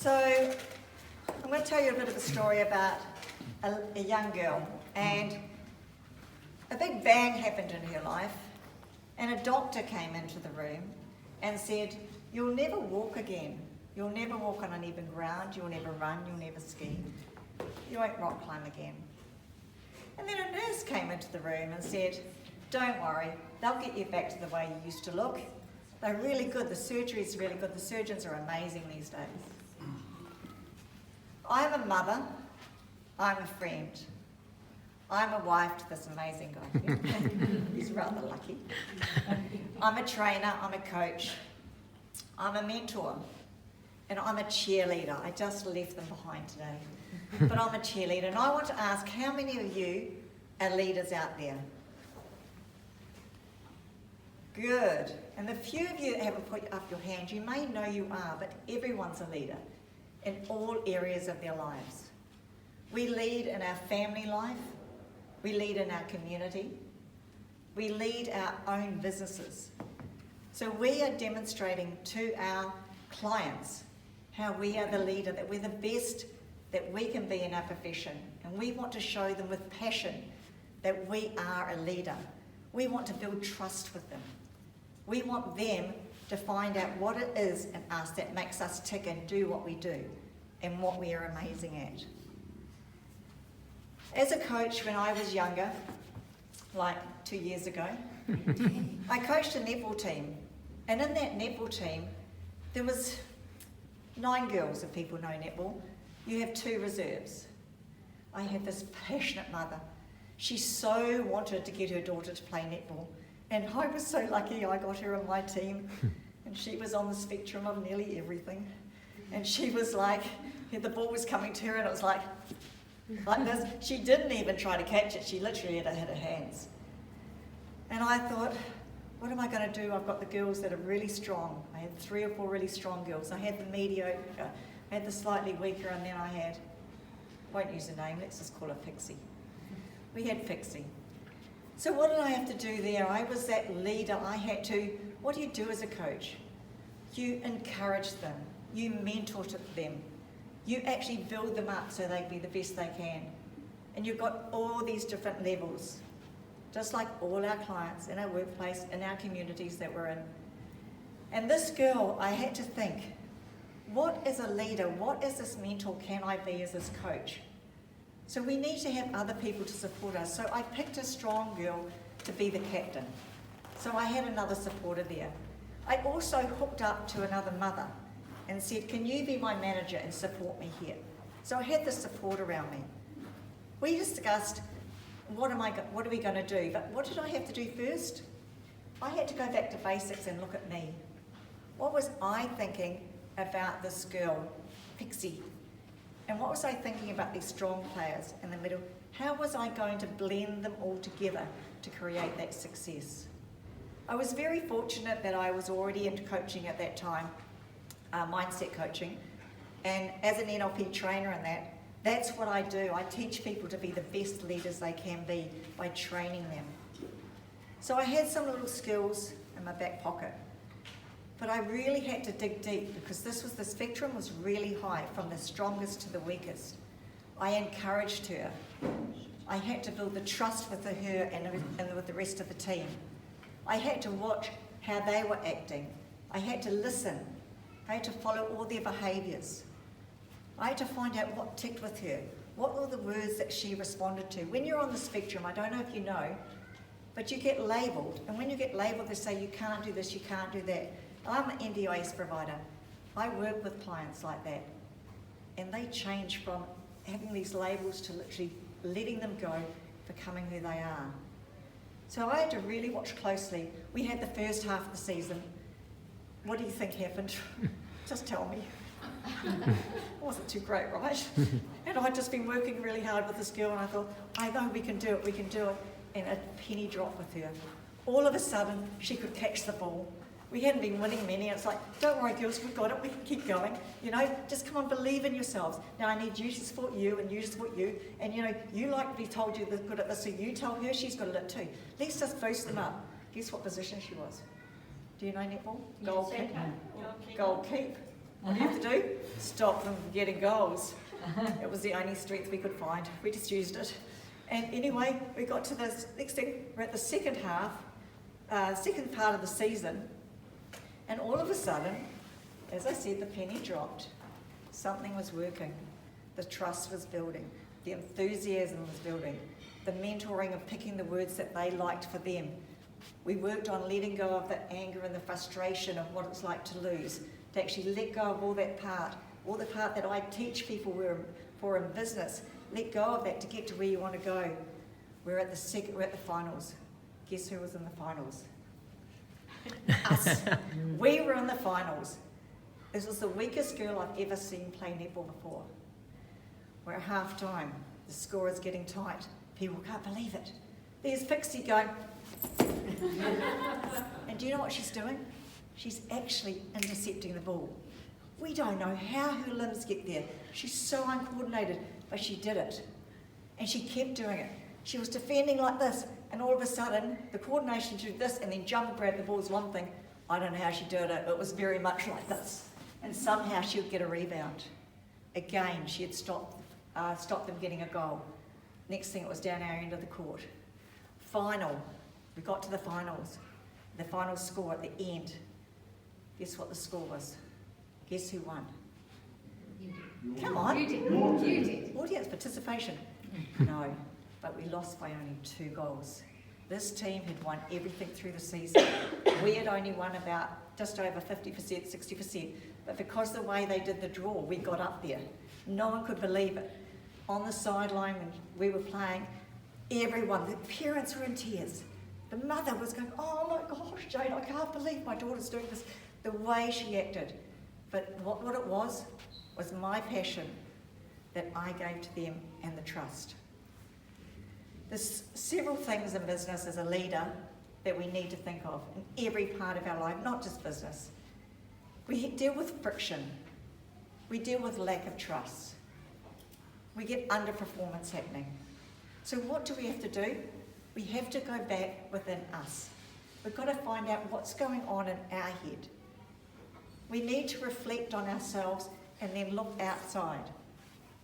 So I'm going to tell you a bit of a story about a young girl, and a big bang happened in her life, and a doctor came into the room and said, "You'll never walk again. You'll never walk on uneven ground, you'll never run, you'll never ski. You won't rock climb again." And then a nurse came into the room and said, "Don't worry, they'll get you back to the way you used to look. They're really good, the surgery's really good, the surgeons are amazing these days." I'm a mother, I'm a friend, I'm a wife to this amazing guy here. He's rather lucky. I'm a trainer, I'm a coach, I'm a mentor, and I'm a cheerleader. I just left them behind today. But I'm a cheerleader, and I want to ask, how many of you are leaders out there? Good. And the few of you that haven't put up your hand, you may know you are, but everyone's a leader in all areas of their lives. We lead in our family life, we lead in our community, we lead our own businesses. So we are demonstrating to our clients how we are the leader, that we're the best that we can be in our profession. And we want to show them with passion that we are a leader. We want to build trust with them. We want them to find out what it is in us that makes us tick and do what we do and what we are amazing at. As a coach, when I was younger, like 2 years ago, I coached a netball team. And in that netball team, there was 9 girls, if people know netball. You have 2 reserves. I had this passionate mother. She so wanted to get her daughter to play netball. And I was so lucky I got her on my team. And she was on the spectrum of nearly everything. And she was like, the ball was coming to her and it was like this. She didn't even try to catch it. She literally had it in her hands. And I thought, what am I going to do? I've got the girls that are really strong. I had 3 or 4 really strong girls. I had the mediocre, I had the slightly weaker, and then I had, won't use a name, let's just call her Pixie. We had Pixie. So what did I have to do there? I was that leader. I had to, what do you do as a coach? You encourage them. You mentor them. You actually build them up so they be the best they can. And you've got all these different levels, just like all our clients in our workplace, in our communities that we're in. And this girl, I had to think, what as a leader, what as this mentor can I be as this coach? So we need to have other people to support us. So I picked a strong girl to be the captain. So I had another supporter there. I also hooked up to another mother and said, "Can you be my manager and support me here?" So I had the support around me. We discussed, what are we going to do? But what did I have to do first? I had to go back to basics and look at me. What was I thinking about this girl, Pixie? And what was I thinking about these strong players in the middle? How was I going to blend them all together to create that success? I was very fortunate that I was already into coaching at that time, mindset coaching, and as an NLP trainer in that, that's what I do. I teach people to be the best leaders they can be by training them. So I had some little skills in my back pocket, but I really had to dig deep because the spectrum was really high, from the strongest to the weakest. I encouraged her. I had to build the trust with her and with the rest of the team. I had to watch how they were acting. I had to listen. I had to follow all their behaviours. I had to find out what ticked with her. What were the words that she responded to? When you're on the spectrum, I don't know if you know, but you get labelled. And when you get labelled, they say you can't do this, you can't do that. I'm an NDIS provider. I work with clients like that. And they change from having these labels to literally letting them go, becoming who they are. So I had to really watch closely. We had the first half of the season. What do you think happened? Just tell me. It wasn't too great, right? And I'd just been working really hard with this girl and I thought, I know we can do it, we can do it. And a penny dropped with her. All of a sudden, she could catch the ball. We hadn't been winning many, and it's like, don't worry girls, we've got it, we can keep going. You know, just come on, believe in yourselves. Now I need you to support you and you to support you. And you know, you like to be told you're good at this, so you tell her she's good at it too. Let's just boost them up. Guess what position she was? Do you know netball? Goal keep. Goal keep. What do you have to do? stop them from getting goals. It was the only strength we could find. We just used it. And anyway, we got to this next thing. We're at the second half, second part of the season, and all of a sudden, as I said, the penny dropped. Something was working. The trust was building. The enthusiasm was building. The mentoring of picking the words that they liked for them. We worked on letting go of the anger and the frustration of what it's like to lose, to actually let go of all the part that I teach people for in business. Let go of that to get to where you want to go. We're at the finals. Guess who was in the finals? Us. We were in the finals. This was the weakest girl I've ever seen play netball before. We're at half time. The score is getting tight. People can't believe it. There's Pixie going. And do you know what she's doing? She's actually intercepting the ball. We don't know how her limbs get there. She's so uncoordinated, but she did it. And she kept doing it. She was defending like this, and all of a sudden, the coordination to do this and then jump and grab the ball is one thing. I don't know how she did it. It was very much like this. And somehow she would get a rebound. Again, she had stopped them getting a goal. Next thing, it was down our end of the court. Final. We got to the finals. The final score at the end. Guess what the score was? Guess who won? You did. Come on. You did. Audience participation. No, but we lost by only 2 goals. This team had won everything through the season. We had only won about just over 50%, 60%. But because of the way they did the draw, we got up there. No one could believe it. On the sideline when we were playing, everyone, the parents were in tears. The mother was going, oh my gosh, Jane, I can't believe my daughter's doing this. The way she acted. But what it was my passion that I gave to them and the trust. There's several things in business as a leader that we need to think of in every part of our life, not just business. We deal with friction. We deal with lack of trust. We get underperformance happening. So what do we have to do? We have to go back within us. We've got to find out what's going on in our head. We need to reflect on ourselves and then look outside.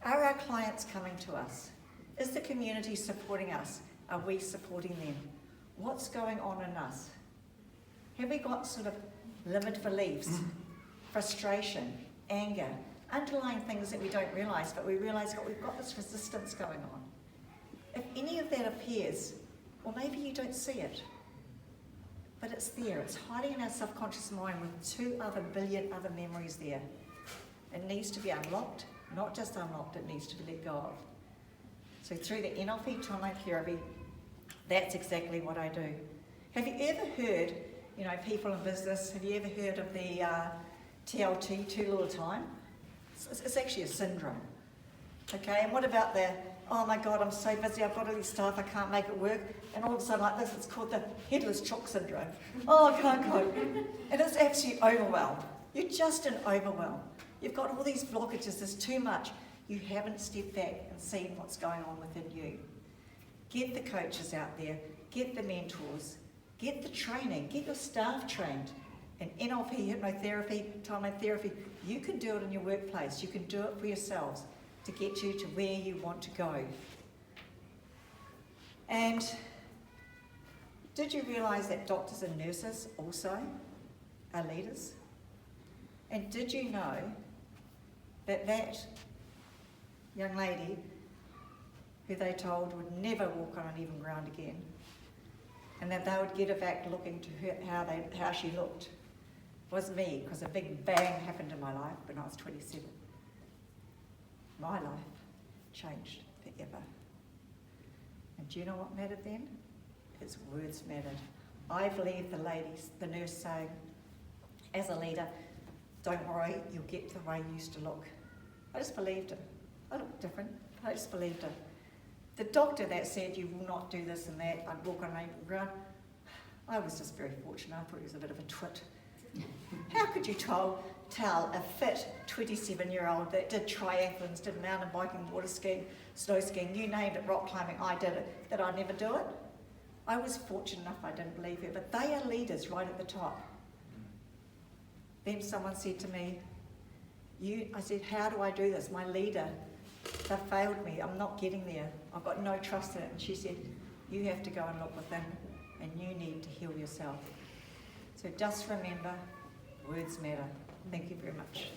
Are our clients coming to us? Is the community supporting us? Are we supporting them? What's going on in us? Have we got sort of limited beliefs, frustration, anger, underlying things that we don't realise, but we realise that we've got this resistance going on? If any of that appears, or maybe you don't see it, but it's there, it's hiding in our subconscious mind with 2 billion other memories there. It needs to be unlocked, not just unlocked, it needs to be let go of. So through the NLP timeline therapy, that's exactly what I do. Have you ever heard, people in business, have you ever heard of the TLT, too little time? It's actually a syndrome. Okay, and what about the, oh my God, I'm so busy, I've got all these stuff, I can't make it work, and all of a sudden like this, it's called the headless chook syndrome. Oh, I can't cope. And it's actually overwhelm. You're just in overwhelm. You've got all these blockages, there's too much. You haven't stepped back and seen what's going on within you. Get the coaches out there, get the mentors, get the training, get your staff trained. In NLP, hypnotherapy, timeline therapy, you can do it in your workplace, you can do it for yourselves to get you to where you want to go. And did you realise that doctors and nurses also are leaders? And did you know that young lady who they told would never walk on uneven ground again, and that they would get her back looking to her how she looked, was me, because a big bang happened in my life when I was 27. My life changed forever. And do you know what mattered then? Its words mattered. I believe the nurse saying, as a leader, don't worry, you'll get the way you used to look. I just believed her. I looked different, but I just believed her. The doctor that said you will not do this and that, I'd walk on uneven ground, I was just very fortunate. I thought he was a bit of a twit. How could you tell a fit 27-year-old that did triathlons, did mountain biking, water skiing, snow skiing, you named it, rock climbing, I did it, that I'd never do it? I was fortunate enough I didn't believe her, but they are leaders right at the top. Then someone said to me, I said, how do I do this? My leader, they failed me. I'm not getting there. I've got no trust in it. And she said, you have to go and look within, and you need to heal yourself. So just remember, words matter. Thank you very much.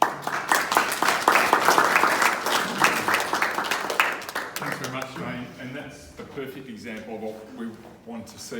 Thanks very much, Jane. And that's the perfect example of what we want to see.